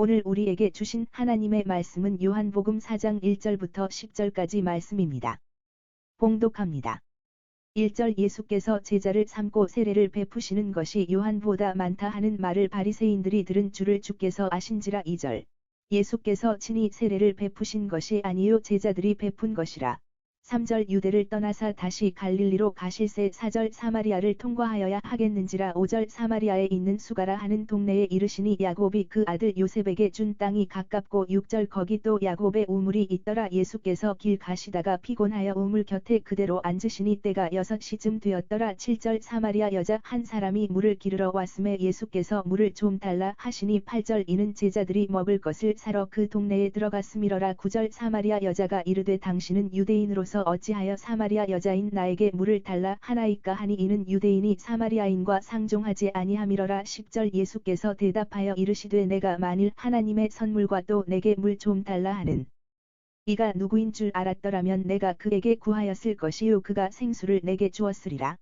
오늘 우리에게 주신 하나님의 말씀은 요한복음 4장 1절부터 10절까지 말씀입니다. 봉독합니다. 1절 예수께서 제자를 삼고 세례를 베푸시는 것이 요한보다 많다 하는 말을 바리새인들이 들은 줄을 주께서 아신지라. 2절 예수께서 친히 세례를 베푸신 것이 아니요 제자들이 베푼 것이라. 3절 유대를 떠나사 다시 갈릴리로 가실새. 4절 사마리아를 통과하여야 하겠는지라. 5절 사마리아에 있는 수가라 하는 동네에 이르시니 야곱이 그 아들 요셉에게 준 땅이 가깝고. 6절 거기 또 야곱의 우물이 있더라. 예수께서 길 가시다가 피곤하여 우물 곁에 그대로 앉으시니 때가 6시쯤 되었더라. 7절 사마리아 여자 한 사람이 물을 기르러 왔음에 예수께서 물을 좀 달라 하시니. 8절 이는 제자들이 먹을 것을 사러 그 동네에 들어갔음이러라. 9절 사마리아 여자가 이르되 당신은 유대인으로서 어찌하여 사마리아 여자인 나에게 물을 달라 하나이까 하니 이는 유대인이 사마리아인과 상종하지 아니함이러라. 10절 예수께서 대답하여 이르시되 내가 만일 하나님의 선물과 또 내게 물 좀 달라 하는 이가 누구인 줄 알았더라면 내가 그에게 구하였을 것이요 그가 생수를 내게 주었으리라.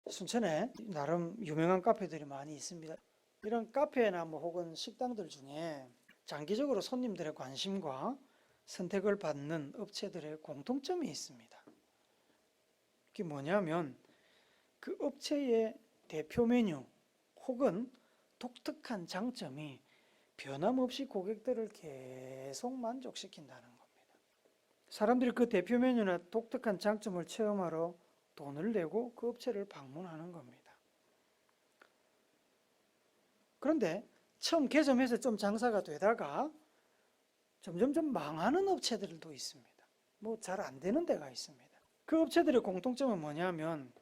순천에 나름 유명한 카페들이 많이 있습니다. 이런 카페나 혹은 식당들 중에 장기적으로 손님들의 관심과 선택을 받는 업체들의 공통점이 있습니다. 그게 뭐냐면 그 업체의 대표 메뉴 혹은 독특한 장점이 변함없이 고객들을 계속 만족시킨다는 겁니다. 사람들이 그 대표 메뉴나 독특한 장점을 체험하러 돈을 내고 그 업체를 방문하는 겁니다. 그런데 처음 개점해서 좀 장사가 되다가 점점 망하는 업체들도 있습니다. 잘 안 되는 데가 있습니다. 그 업체들의 공통점은 뭐냐면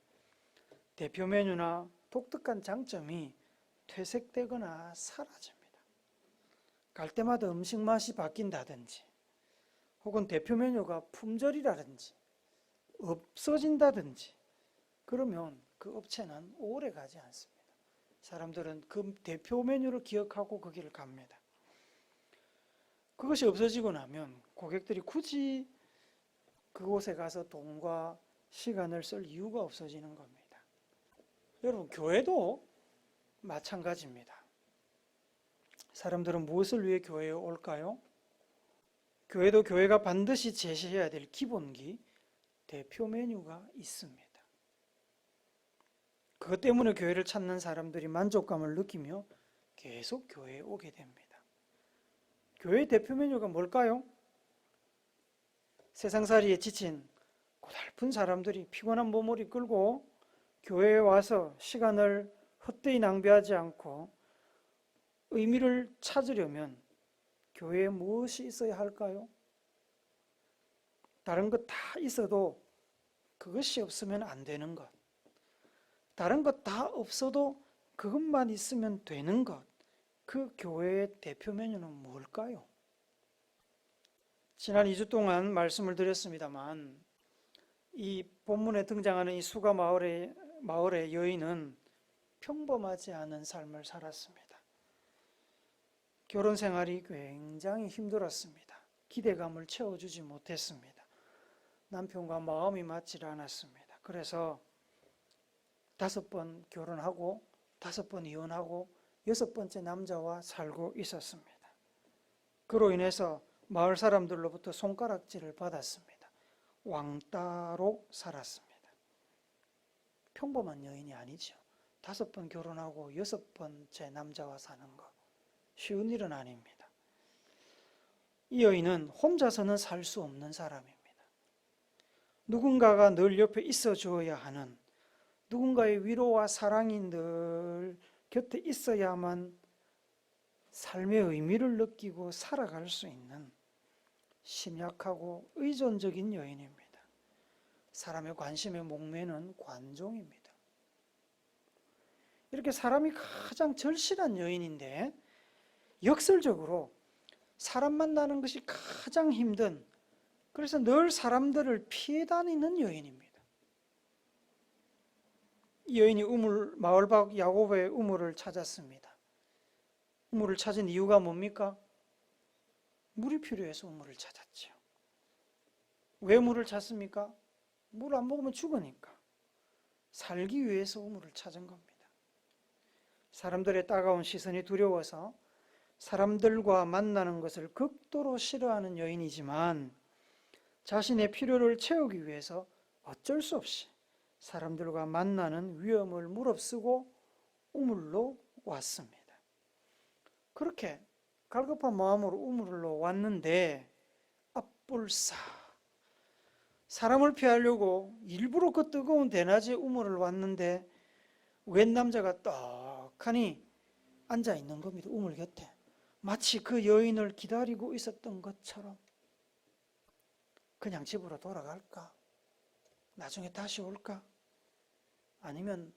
대표 메뉴나 독특한 장점이 퇴색되거나 사라집니다. 갈 때마다 음식 맛이 바뀐다든지 혹은 대표 메뉴가 품절이라든지 없어진다든지 그러면 그 업체는 오래 가지 않습니다. 사람들은 그 대표 메뉴를 기억하고 그 길을 갑니다. 그것이 없어지고 나면 고객들이 굳이 그곳에 가서 돈과 시간을 쓸 이유가 없어지는 겁니다. 여러분, 교회도 마찬가지입니다. 사람들은 무엇을 위해 교회에 올까요? 교회도 교회가 반드시 제시해야 될 기본기, 대표 메뉴가 있습니다. 그것 때문에 교회를 찾는 사람들이 만족감을 느끼며 계속 교회에 오게 됩니다. 교회의 대표 메뉴가 뭘까요? 세상살이에 지친 고달픈 사람들이 피곤한 몸을 이끌고 교회에 와서 시간을 헛되이 낭비하지 않고 의미를 찾으려면 교회에 무엇이 있어야 할까요? 다른 것 다 있어도 그것이 없으면 안 되는 것. 다른 것 다 없어도 그것만 있으면 되는 것. 그 교회의 대표 메뉴는 뭘까요? 지난 2주 동안 말씀을 드렸습니다만 이 본문에 등장하는 이 수가 마을의 여인은 평범하지 않은 삶을 살았습니다. 결혼 생활이 굉장히 힘들었습니다. 기대감을 채워주지 못했습니다. 남편과 마음이 맞지 않았습니다. 그래서 5번 결혼하고 5번 이혼하고 6번째 남자와 살고 있었습니다. 그로 인해서 마을 사람들로부터 손가락질을 받았습니다. 왕따로 살았습니다. 평범한 여인이 아니죠. 5번 결혼하고 6번째 남자와 사는 것 쉬운 일은 아닙니다. 이 여인은 혼자서는 살 수 없는 사람입니다. 누군가가 늘 옆에 있어 주어야 하는, 누군가의 위로와 사랑이 늘 곁에 있어야만 삶의 의미를 느끼고 살아갈 수 있는 심약하고 의존적인 여인입니다. 사람의 관심에 목매는 관종입니다. 이렇게 사람이 가장 절실한 여인인데 역설적으로 사람 만나는 것이 가장 힘든, 그래서 늘 사람들을 피해 다니는 여인입니다. 이 여인이 마을 밖 야곱의 우물을 찾았습니다. 우물을 찾은 이유가 뭡니까? 물이 필요해서 우물을 찾았죠. 왜 물을 찾습니까? 물 안 먹으면 죽으니까. 살기 위해서 우물을 찾은 겁니다. 사람들의 따가운 시선이 두려워서 사람들과 만나는 것을 극도로 싫어하는 여인이지만 자신의 필요를 채우기 위해서 어쩔 수 없이 사람들과 만나는 위험을 무릅쓰고 우물로 왔습니다. 그렇게 갈급한 마음으로 우물로 왔는데 앞불싸 사람을 피하려고 일부러 그 뜨거운 대낮에 우물을 왔는데 웬 남자가 떡하니 앉아 있는 겁니다. 우물 곁에. 마치 그 여인을 기다리고 있었던 것처럼. 그냥 집으로 돌아갈까? 나중에 다시 올까? 아니면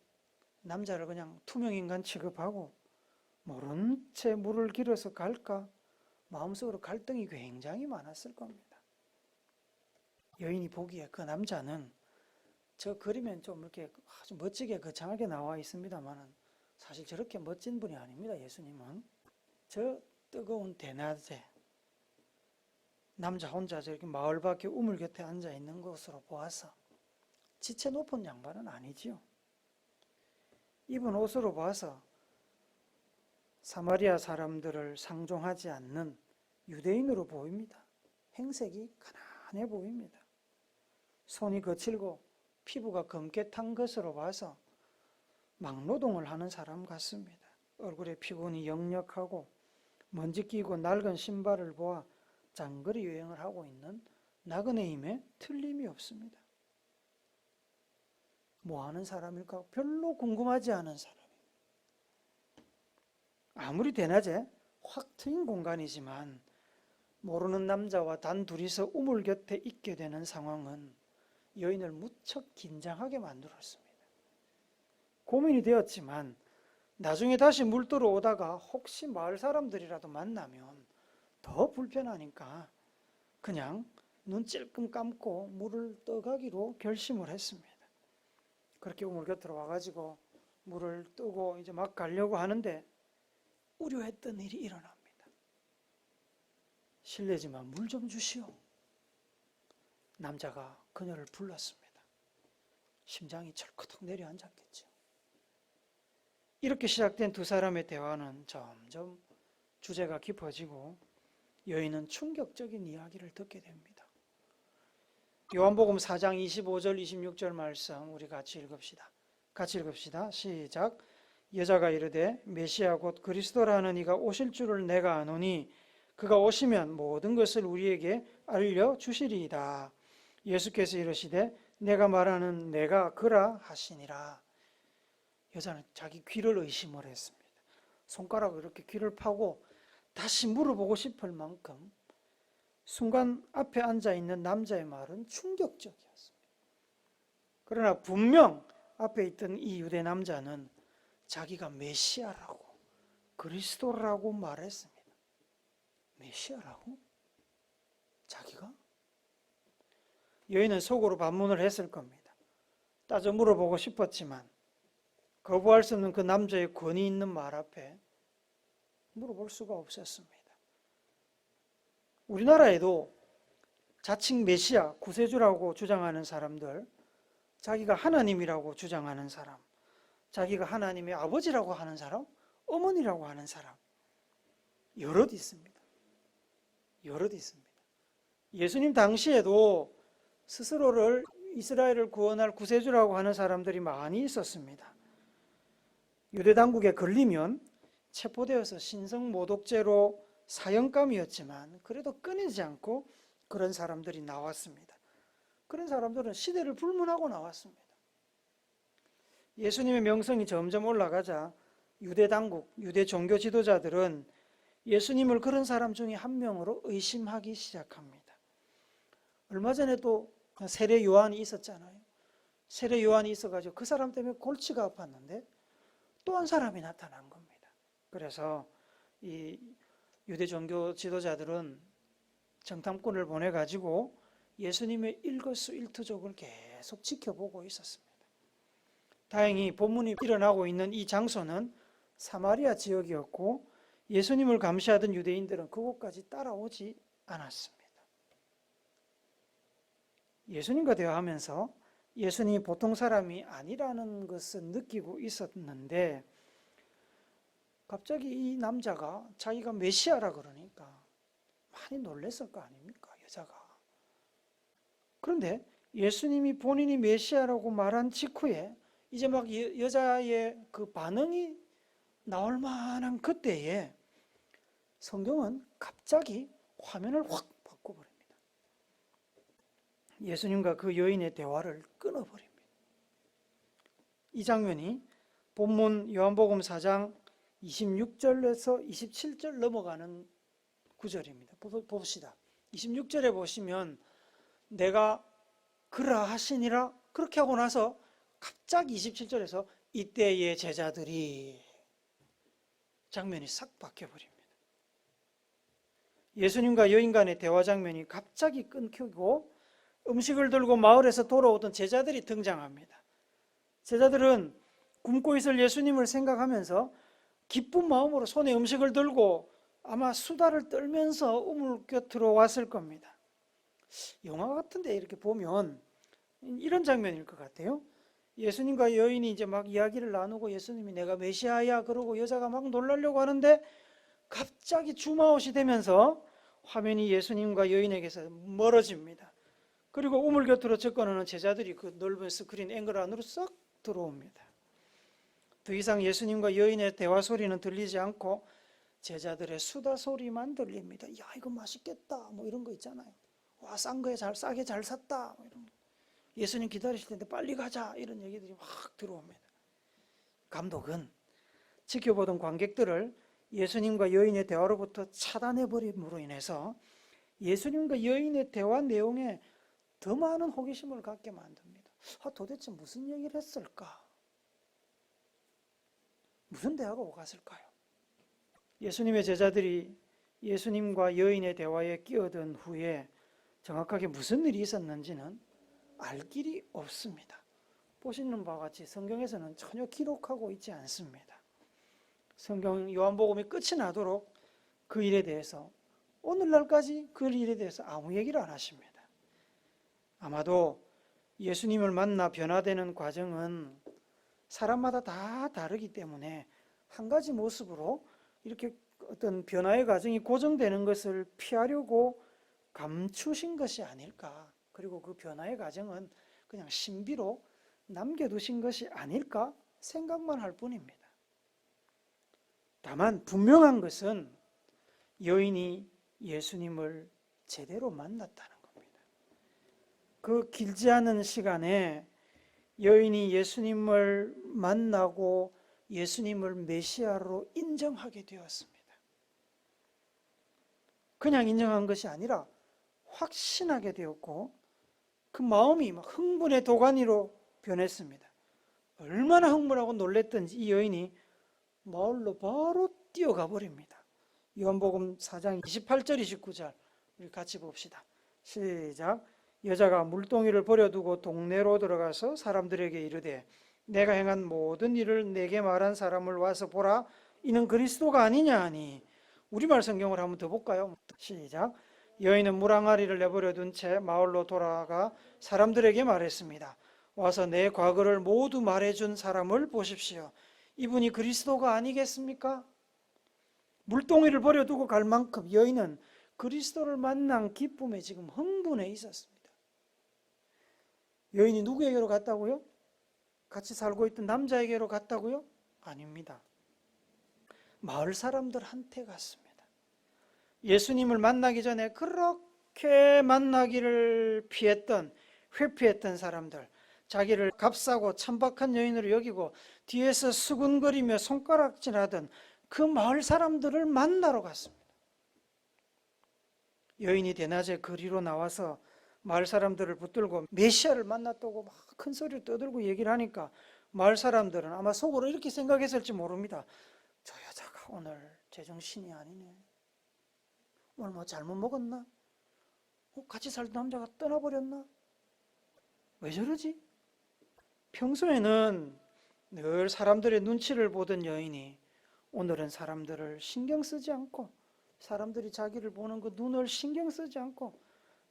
남자를 그냥 투명인간 취급하고 모른 채 물을 길어서 갈까? 마음속으로 갈등이 굉장히 많았을 겁니다. 여인이 보기에 그 남자는 저 그림엔 좀 이렇게 아주 멋지게 거창하게 나와 있습니다만 사실 저렇게 멋진 분이 아닙니다. 예수님은 저 뜨거운 대낮에 남자 혼자 저렇게 마을 밖에 우물 곁에 앉아 있는 것으로 보아서 지체 높은 양반은 아니지요. 입은 옷으로 봐서 사마리아 사람들을 상종하지 않는 유대인으로 보입니다. 행색이 가난해 보입니다. 손이 거칠고 피부가 검게 탄 것으로 봐서 막노동을 하는 사람 같습니다. 얼굴에 피곤이 역력하고 먼지 끼고 낡은 신발을 보아 장거리 여행을 하고 있는 나그네임에 틀림이 없습니다. 뭐 하는 사람일까? 별로 궁금하지 않은 사람입니다. 아무리 대낮에 확 트인 공간이지만 모르는 남자와 단 둘이서 우물 곁에 있게 되는 상황은 여인을 무척 긴장하게 만들었습니다. 고민이 되었지만 나중에 다시 물 뜨러 오다가 혹시 마을 사람들이라도 만나면 더 불편하니까 그냥 눈 찔끔 감고 물을 떠가기로 결심을 했습니다. 그렇게 우물 곁으로 와가지고 물을 뜨고 이제 막 가려고 하는데 우려했던 일이 일어납니다. 실례지만 물 좀 주시오. 남자가 그녀를 불렀습니다. 심장이 철커덕 내려앉았겠죠. 이렇게 시작된 두 사람의 대화는 점점 주제가 깊어지고 여인은 충격적인 이야기를 듣게 됩니다. 요한복음 4장 25절 26절 말씀 우리 같이 읽읍시다. 같이 읽읍시다. 시작. 여자가 이르되 메시아 곧 그리스도라는 이가 오실 줄을 내가 아노니 그가 오시면 모든 것을 우리에게 알려주시리이다. 예수께서 이르시되 내가 말하는 내가 그라 하시니라. 여자는 자기 귀를 의심을 했습니다. 손가락으로 이렇게 귀를 파고 다시 물어보고 싶을 만큼 순간 앞에 앉아있는 남자의 말은 충격적이었습니다. 그러나 분명 앞에 있던 이 유대 남자는 자기가 메시아라고 그리스도라고 말했습니다. 메시아라고? 자기가? 여인은 속으로 반문을 했을 겁니다. 따져 물어보고 싶었지만 거부할 수 없는 그 남자의 권위 있는 말 앞에 물어볼 수가 없었습니다. 우리나라에도 자칭 메시아, 구세주라고 주장하는 사람들, 자기가 하나님이라고 주장하는 사람, 자기가 하나님의 아버지라고 하는 사람, 어머니라고 하는 사람 여럿 있습니다. 여럿 있습니다. 예수님 당시에도 스스로를 이스라엘을 구원할 구세주라고 하는 사람들이 많이 있었습니다. 유대 당국에 걸리면 체포되어서 신성모독죄로 사형감이었지만 그래도 끊이지 않고 그런 사람들이 나왔습니다. 그런 사람들은 시대를 불문하고 나왔습니다. 예수님의 명성이 점점 올라가자 유대 당국, 유대 종교 지도자들은 예수님을 그런 사람 중에 한 명으로 의심하기 시작합니다. 얼마 전에도 세례 요한이 있었잖아요. 세례 요한이 있어가지고 그 사람 때문에 골치가 아팠는데 또 한 사람이 나타난 겁니다. 그래서 이 유대 종교 지도자들은 정탐꾼을 보내가지고 예수님의 일거수일투족을 계속 지켜보고 있었습니다. 다행히 본문이 일어나고 있는 이 장소는 사마리아 지역이었고 예수님을 감시하던 유대인들은 그곳까지 따라오지 않았습니다. 예수님과 대화하면서 예수님이 보통 사람이 아니라는 것은 느끼고 있었는데 갑자기 이 남자가 자기가 메시아라 그러니까 많이 놀랐을 거 아닙니까, 여자가. 그런데 예수님이 본인이 메시아라고 말한 직후에 이제 막 여자의 그 반응이 나올 만한 그때에 성경은 갑자기 화면을 확 바꿔버립니다. 예수님과 그 여인의 대화를 끊어버립니다. 이 장면이 본문 요한복음 4장 26절에서 27절 넘어가는 구절입니다. 봅시다. 26절에 보시면 내가 그러하시니라 그렇게 하고 나서 갑자기 27절에서 이때의 제자들이 장면이 싹 바뀌어버립니다. 예수님과 여인 간의 대화 장면이 갑자기 끊기고 음식을 들고 마을에서 돌아오던 제자들이 등장합니다. 제자들은 굶고 있을 예수님을 생각하면서 기쁜 마음으로 손에 음식을 들고 아마 수다를 떨면서 우물 곁으로 왔을 겁니다. 영화 같은데 이렇게 보면 이런 장면일 것 같아요. 예수님과 여인이 이제 막 이야기를 나누고 예수님이 내가 메시아야 그러고 여자가 막 놀라려고 하는데 갑자기 줌아웃이 되면서 화면이 예수님과 여인에게서 멀어집니다. 그리고 우물 곁으로 접근하는 제자들이 그 넓은 스크린 앵글 안으로 싹 들어옵니다. 더 이상 예수님과 여인의 대화 소리는 들리지 않고 제자들의 수다 소리만 들립니다. 야, 이거 맛있겠다 뭐 이런 거 있잖아요. 와, 싼 거에 싸게 잘 샀다 뭐 이런 거. 예수님 기다리실 텐데 빨리 가자 이런 얘기들이 막 들어옵니다. 감독은 지켜보던 관객들을 예수님과 여인의 대화로부터 차단해버림으로 인해서 예수님과 여인의 대화 내용에 더 많은 호기심을 갖게 만듭니다. 도대체 무슨 얘기를 했을까? 무슨 대화가 오갔을까요? 예수님의 제자들이 예수님과 여인의 대화에 끼어든 후에 정확하게 무슨 일이 있었는지는 알 길이 없습니다. 보시는 바와 같이 성경에서는 전혀 기록하고 있지 않습니다. 성경 요한복음이 끝이 나도록 그 일에 대해서 오늘날까지 그 일에 대해서 아무 얘기를 안 하십니다. 아마도 예수님을 만나 변화되는 과정은 사람마다 다 다르기 때문에 한 가지 모습으로 이렇게 어떤 변화의 과정이 고정되는 것을 피하려고 감추신 것이 아닐까. 그리고 그 변화의 과정은 그냥 신비로 남겨두신 것이 아닐까 생각만 할 뿐입니다. 다만 분명한 것은 여인이 예수님을 제대로 만났다는 겁니다. 그 길지 않은 시간에 여인이 예수님을 만나고 예수님을 메시아로 인정하게 되었습니다. 그냥 인정한 것이 아니라 확신하게 되었고 그 마음이 막 흥분의 도가니로 변했습니다. 얼마나 흥분하고 놀랬던지 이 여인이 마을로 바로 뛰어가 버립니다. 요한복음 4장 28절 29절 우리 같이 봅시다. 시작. 여자가 물동이를 버려두고 동네로 들어가서 사람들에게 이르되 내가 행한 모든 일을 내게 말한 사람을 와서 보라. 이는 그리스도가 아니냐 하니. 우리말 성경을 한번 더 볼까요? 시작. 여인은 물항아리를 내버려 둔 채 마을로 돌아가 사람들에게 말했습니다. 와서 내 과거를 모두 말해준 사람을 보십시오. 이분이 그리스도가 아니겠습니까? 물동이를 버려두고 갈 만큼 여인은 그리스도를 만난 기쁨에 지금 흥분해 있었습니다. 여인이 누구에게로 갔다고요? 같이 살고 있던 남자에게로 갔다고요? 아닙니다. 마을 사람들한테 갔습니다. 예수님을 만나기 전에 그렇게 만나기를 피했던, 회피했던 사람들, 자기를 값싸고 천박한 여인으로 여기고 뒤에서 수군거리며 손가락질하던 그 마을 사람들을 만나러 갔습니다. 여인이 대낮에 거리로 나와서 마을 사람들을 붙들고 메시아를 만났다고 막 큰 소리를 떠들고 얘기를 하니까 마을 사람들은 아마 속으로 이렇게 생각했을지 모릅니다. 저 여자가 오늘 제정신이 아니네. 오늘 뭐 잘못 먹었나? 같이 살던 남자가 떠나버렸나? 왜 저러지? 평소에는 늘 사람들의 눈치를 보던 여인이 오늘은 사람들을 신경 쓰지 않고 사람들이 자기를 보는 그 눈을 신경 쓰지 않고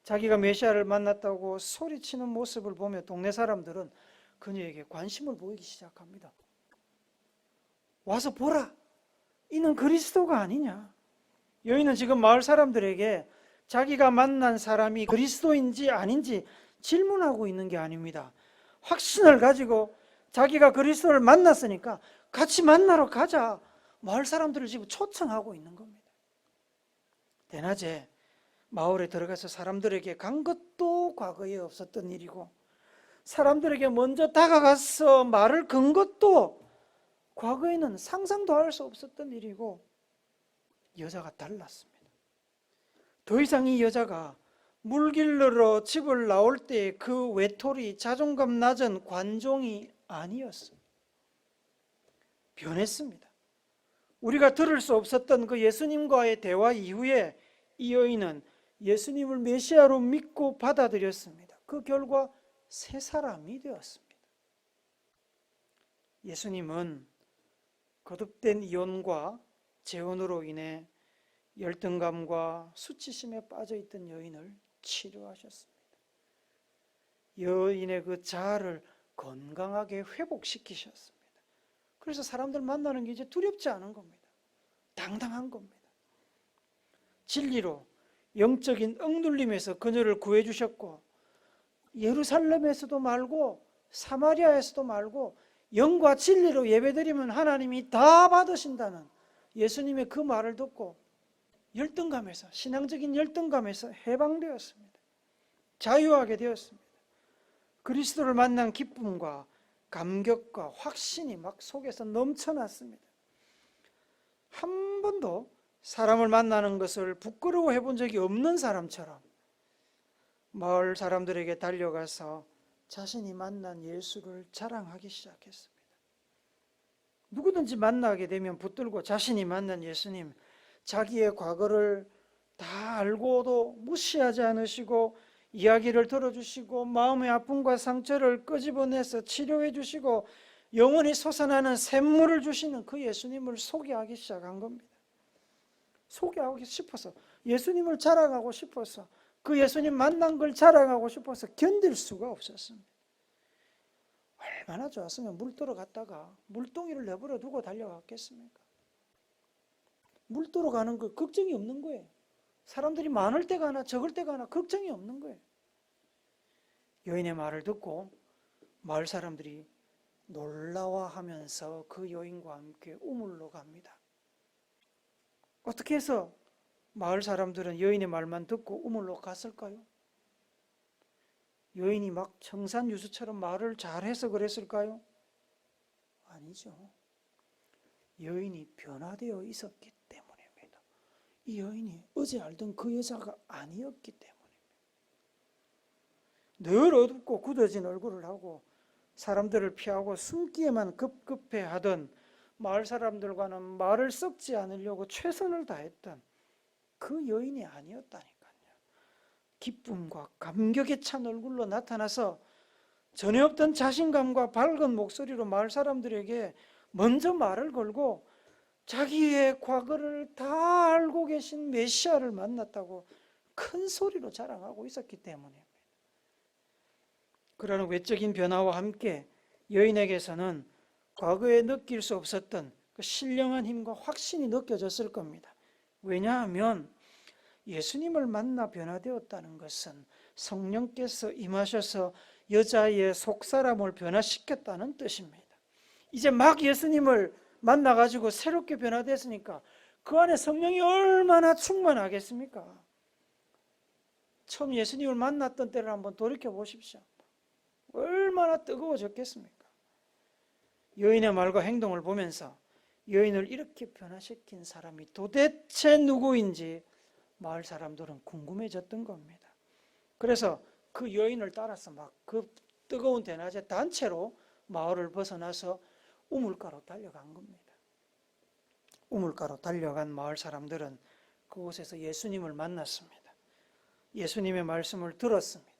자기가 메시아를 만났다고 소리치는 모습을 보며 동네 사람들은 그녀에게 관심을 보이기 시작합니다. 와서 보라. 이는 그리스도가 아니냐. 여인은 지금 마을 사람들에게 자기가 만난 사람이 그리스도인지 아닌지 질문하고 있는 게 아닙니다. 확신을 가지고 자기가 그리스도를 만났으니까 같이 만나러 가자. 마을 사람들을 지금 초청하고 있는 겁니다. 대낮에 마을에 들어가서 사람들에게 간 것도 과거에 없었던 일이고, 사람들에게 먼저 다가가서 말을 건 것도 과거에는 상상도 할 수 없었던 일이고, 여자가 달랐습니다. 더 이상 이 여자가 물길로 집을 나올 때 그 외톨이 자존감 낮은 관종이 아니었습니다. 변했습니다. 우리가 들을 수 없었던 그 예수님과의 대화 이후에 이 여인은 예수님을 메시아로 믿고 받아들였습니다. 그 결과 새 사람이 되었습니다. 예수님은 거듭된 이혼과 재혼으로 인해 열등감과 수치심에 빠져있던 여인을 치료하셨습니다. 여인의 그 자아를 건강하게 회복시키셨습니다. 그래서 사람들 만나는 게 이제 두렵지 않은 겁니다. 당당한 겁니다. 진리로 영적인 억눌림에서 그녀를 구해주셨고, 예루살렘에서도 말고 사마리아에서도 말고 영과 진리로 예배드리면 하나님이 다 받으신다는 예수님의 그 말을 듣고 열등감에서, 신앙적인 열등감에서 해방되었습니다. 자유하게 되었습니다. 그리스도를 만난 기쁨과 감격과 확신이 막 속에서 넘쳐났습니다. 한 번도 사람을 만나는 것을 부끄러워해 본 적이 없는 사람처럼 마을 사람들에게 달려가서 자신이 만난 예수를 자랑하기 시작했습니다. 누구든지 만나게 되면 붙들고 자신이 만난 예수님, 자기의 과거를 다 알고도 무시하지 않으시고 이야기를 들어주시고 마음의 아픔과 상처를 끄집어내서 치료해 주시고 영원히 솟아나는 샘물을 주시는 그 예수님을 소개하기 시작한 겁니다. 소개하고 싶어서, 예수님을 자랑하고 싶어서, 그 예수님 만난 걸 자랑하고 싶어서 견딜 수가 없었습니다. 얼마나 좋았으면 물도로 갔다가 물동이를 내버려 두고 달려갔겠습니까? 물도로 가는 거 걱정이 없는 거예요. 사람들이 많을 때가 하나 적을 때가 하나 걱정이 없는 거예요. 여인의 말을 듣고 마을 사람들이 놀라워하면서 그 여인과 함께 우물로 갑니다. 어떻게 해서 마을 사람들은 여인의 말만 듣고 우물로 갔을까요? 여인이 막 청산유수처럼 말을 잘해서 그랬을까요? 아니죠. 여인이 변화되어 있었기 때문입니다. 이 여인이 어제 알던 그 여자가 아니었기 때문입니다. 늘 어둡고 굳어진 얼굴을 하고 사람들을 피하고 숨기에만 급급해하던, 마을 사람들과는 말을 섞지 않으려고 최선을 다했던 그 여인이 아니었다니까요. 기쁨과 감격에 찬 얼굴로 나타나서 전에 없던 자신감과 밝은 목소리로 마을 사람들에게 먼저 말을 걸고 자기의 과거를 다 알고 계신 메시아를 만났다고 큰 소리로 자랑하고 있었기 때문입니다. 그러나 외적인 변화와 함께 여인에게서는 과거에 느낄 수 없었던 그 신령한 힘과 확신이 느껴졌을 겁니다. 왜냐하면 예수님을 만나 변화되었다는 것은 성령께서 임하셔서 여자의 속사람을 변화시켰다는 뜻입니다. 이제 막 예수님을 만나가지고 새롭게 변화됐으니까 그 안에 성령이 얼마나 충만하겠습니까? 처음 예수님을 만났던 때를 한번 돌이켜 보십시오. 얼마나 뜨거워졌겠습니까? 여인의 말과 행동을 보면서 여인을 이렇게 변화시킨 사람이 도대체 누구인지 마을 사람들은 궁금해졌던 겁니다. 그래서 그 여인을 따라서 막 그 뜨거운 대낮에 단체로 마을을 벗어나서 우물가로 달려간 겁니다. 우물가로 달려간 마을 사람들은 그곳에서 예수님을 만났습니다. 예수님의 말씀을 들었습니다.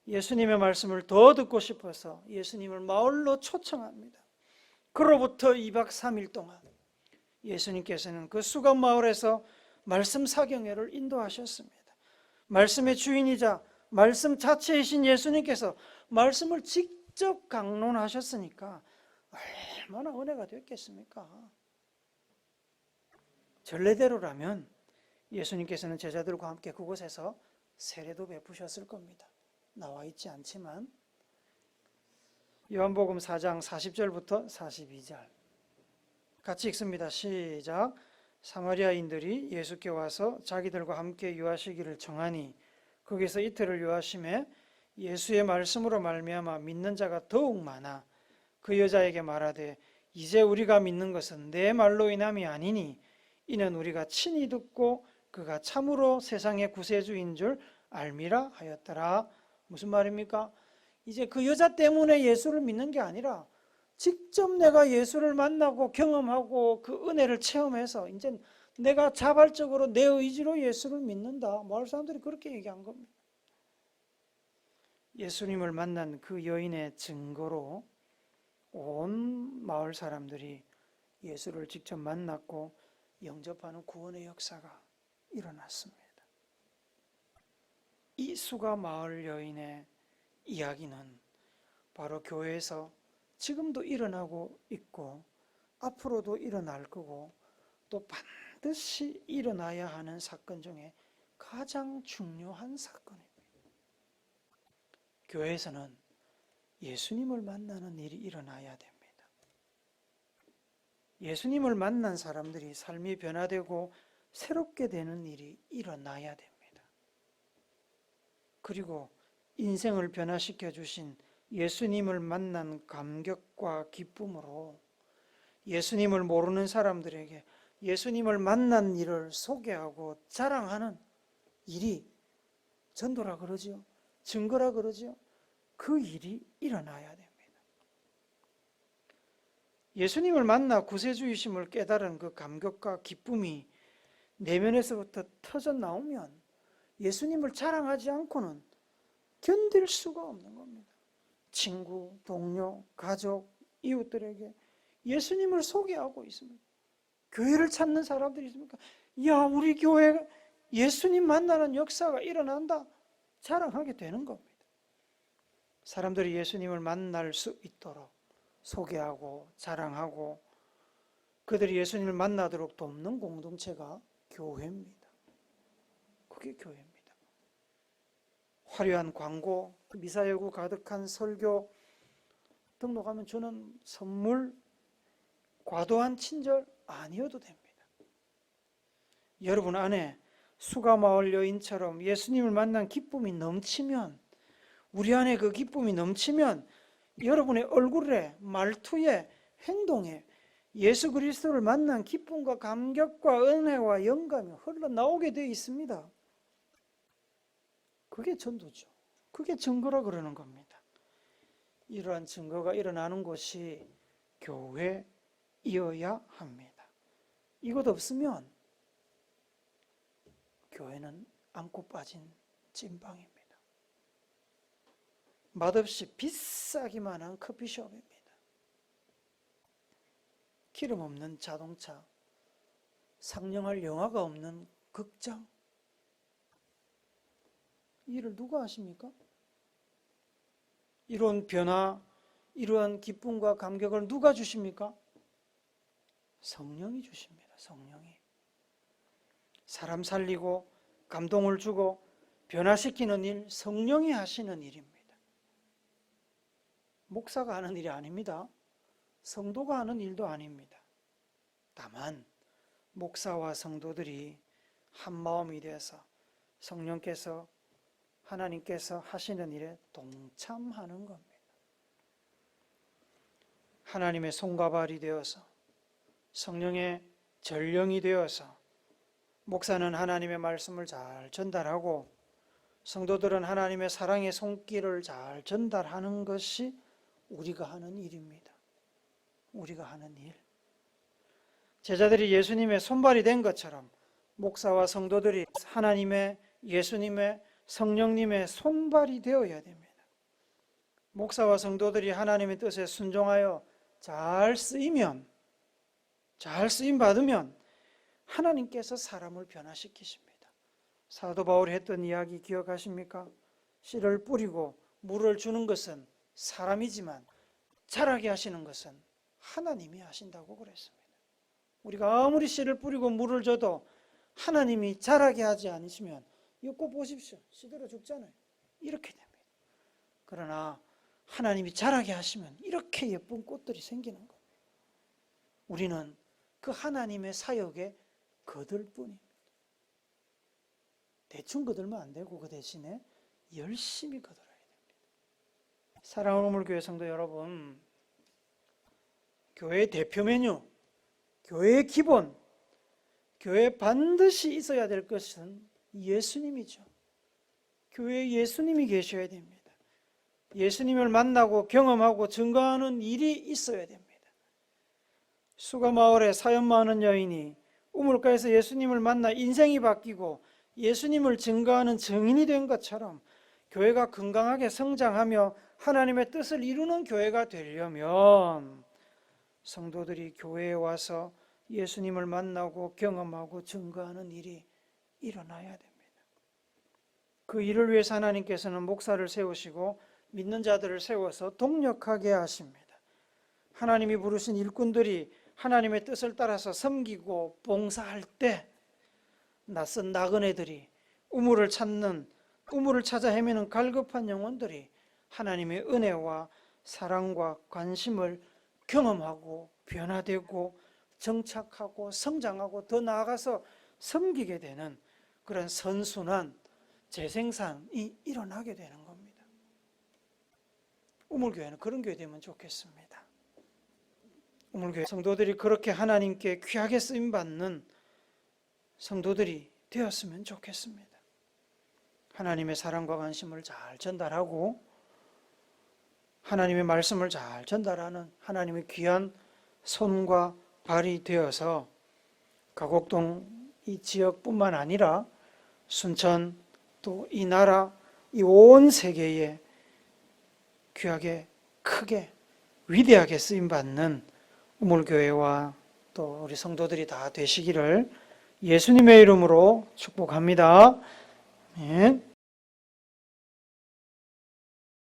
예수님의 말씀을 더 듣고 싶어서 예수님을 마을로 초청합니다. 그로부터 2박 3일 동안 예수님께서는 그 수감 마을에서 말씀 사경회를 인도하셨습니다. 말씀의 주인이자 말씀 자체이신 예수님께서 말씀을 직접 강론하셨으니까 얼마나 은혜가 됐겠습니까? 전례대로라면 예수님께서는 제자들과 함께 그곳에서 세례도 베푸셨을 겁니다. 나와 있지 않지만 요한복음 4장 40절부터 42절 같이 읽습니다. 시작. 사마리아인들이 예수께 와서 자기들과 함께 유하시기를 청하니 거기서 이틀을 유하심에 예수의 말씀으로 말미암아 믿는 자가 더욱 많아 그 여자에게 말하되 이제 우리가 믿는 것은 내 말로 인함이 아니니 이는 우리가 친히 듣고 그가 참으로 세상의 구세주인 줄 알미라 하였더라. 무슨 말입니까? 이제 그 여자 때문에 예수를 믿는 게 아니라 직접 내가 예수를 만나고 경험하고 그 은혜를 체험해서 이제 내가 자발적으로 내 의지로 예수를 믿는다. 마을 사람들이 그렇게 얘기한 겁니다. 예수님을 만난 그 여인의 증거로 온 마을 사람들이 예수를 직접 만났고 영접하는 구원의 역사가 일어났습니다. 이 수가 마을 여인의 이야기는 바로 교회에서 지금도 일어나고 있고 앞으로도 일어날 거고 또 반드시 일어나야 하는 사건 중에 가장 중요한 사건입니다. 교회에서는 예수님을 만나는 일이 일어나야 됩니다. 예수님을 만난 사람들이 삶이 변화되고 새롭게 되는 일이 일어나야 됩니다. 그리고 인생을 변화시켜 주신 예수님을 만난 감격과 기쁨으로 예수님을 모르는 사람들에게 예수님을 만난 일을 소개하고 자랑하는 일이 전도라 그러지요. 증거라 그러지요. 그 일이 일어나야 됩니다. 예수님을 만나 구세주이심을 깨달은 그 감격과 기쁨이 내면에서부터 터져 나오면 예수님을 자랑하지 않고는 견딜 수가 없는 겁니다. 친구, 동료, 가족, 이웃들에게 예수님을 소개하고 있습니다. 교회를 찾는 사람들이 있습니까? 야, 우리 교회 예수님 만나는 역사가 일어난다. 자랑하게 되는 겁니다. 사람들이 예수님을 만날 수 있도록 소개하고 자랑하고 그들이 예수님을 만나도록 돕는 공동체가 교회입니다. 그게 교회입니다. 화려한 광고, 미사여구 가득한 설교 등록하면 주는 선물, 과도한 친절 아니어도 됩니다. 여러분 안에 수가마을 여인처럼 예수님을 만난 기쁨이 넘치면, 우리 안에 그 기쁨이 넘치면 여러분의 얼굴에, 말투에, 행동에 예수 그리스도를 만난 기쁨과 감격과 은혜와 영감이 흘러나오게 되어 있습니다. 그게 전도죠. 그게 증거라 그러는 겁니다. 이러한 증거가 일어나는 곳이 교회이어야 합니다. 이것 없으면 교회는 안고 빠진 찐빵입니다. 맛없이 비싸기만 한 커피숍입니다. 기름 없는 자동차, 상영할 영화가 없는 극장. 이 일을 누가 하십니까? 이런 변화, 이러한 기쁨과 감격을 누가 주십니까? 성령이 주십니다. 성령이. 사람 살리고 감동을 주고 변화시키는 일, 성령이 하시는 일입니다. 목사가 하는 일이 아닙니다. 성도가 하는 일도 아닙니다. 다만 목사와 성도들이 한 마음이 되어서 성령께서 하나님께서 하시는 일에 동참하는 겁니다. 하나님의 손과 발이 되어서 성령의 전령이 되어서 목사는 하나님의 말씀을 잘 전달하고 성도들은 하나님의 사랑의 손길을 잘 전달하는 것이 우리가 하는 일입니다. 우리가 하는 일. 제자들이 예수님의 손발이 된 것처럼 목사와 성도들이 하나님의, 예수님의, 성령님의 손발이 되어야 됩니다. 목사와 성도들이 하나님의 뜻에 순종하여 잘 쓰이면, 잘 쓰임 받으면 하나님께서 사람을 변화시키십니다. 사도 바울이 했던 이야기 기억하십니까? 씨를 뿌리고 물을 주는 것은 사람이지만 자라게 하시는 것은 하나님이 하신다고 그랬습니다. 우리가 아무리 씨를 뿌리고 물을 줘도 하나님이 자라게 하지 않으시면 이 꽃 보십시오. 시들어 죽잖아요. 이렇게 됩니다. 그러나 하나님이 자라게 하시면 이렇게 예쁜 꽃들이 생기는 거예요. 우리는 그 하나님의 사역에 거들 뿐입니다. 대충 거들면 안 되고 그 대신에 열심히 거들어야 됩니다. 사랑하는 우물교회 성도 여러분, 교회의 대표 메뉴, 교회의 기본, 교회에 반드시 있어야 될 것은 예수님이죠. 교회에 예수님이 계셔야 됩니다. 예수님을 만나고 경험하고 증거하는 일이 있어야 됩니다. 수가마을에 사연 많은 여인이 우물가에서 예수님을 만나 인생이 바뀌고 예수님을 증거하는 증인이 된 것처럼 교회가 건강하게 성장하며 하나님의 뜻을 이루는 교회가 되려면 성도들이 교회에 와서 예수님을 만나고 경험하고 증거하는 일이 일어나야 됩니다. 그 일을 위해서 하나님께서는 목사를 세우시고 믿는 자들을 세워서 동력하게 하십니다. 하나님이 부르신 일꾼들이 하나님의 뜻을 따라서 섬기고 봉사할 때 낯선 나그네들이 우물을 찾아 헤매는 갈급한 영혼들이 하나님의 은혜와 사랑과 관심을 경험하고 변화되고 정착하고 성장하고 더 나아가서 섬기게 되는 그런 선순환, 재생산이 일어나게 되는 겁니다. 우물교회는 그런 교회 되면 좋겠습니다. 우물교회 성도들이 그렇게 하나님께 귀하게 쓰임받는 성도들이 되었으면 좋겠습니다. 하나님의 사랑과 관심을 잘 전달하고 하나님의 말씀을 잘 전달하는 하나님의 귀한 손과 발이 되어서 가곡동 이 지역뿐만 아니라 순천 또 이 나라 이 온 세계에 귀하게 크게 위대하게 쓰임받는 우물교회와 또 우리 성도들이 다 되시기를 예수님의 이름으로 축복합니다. 아멘.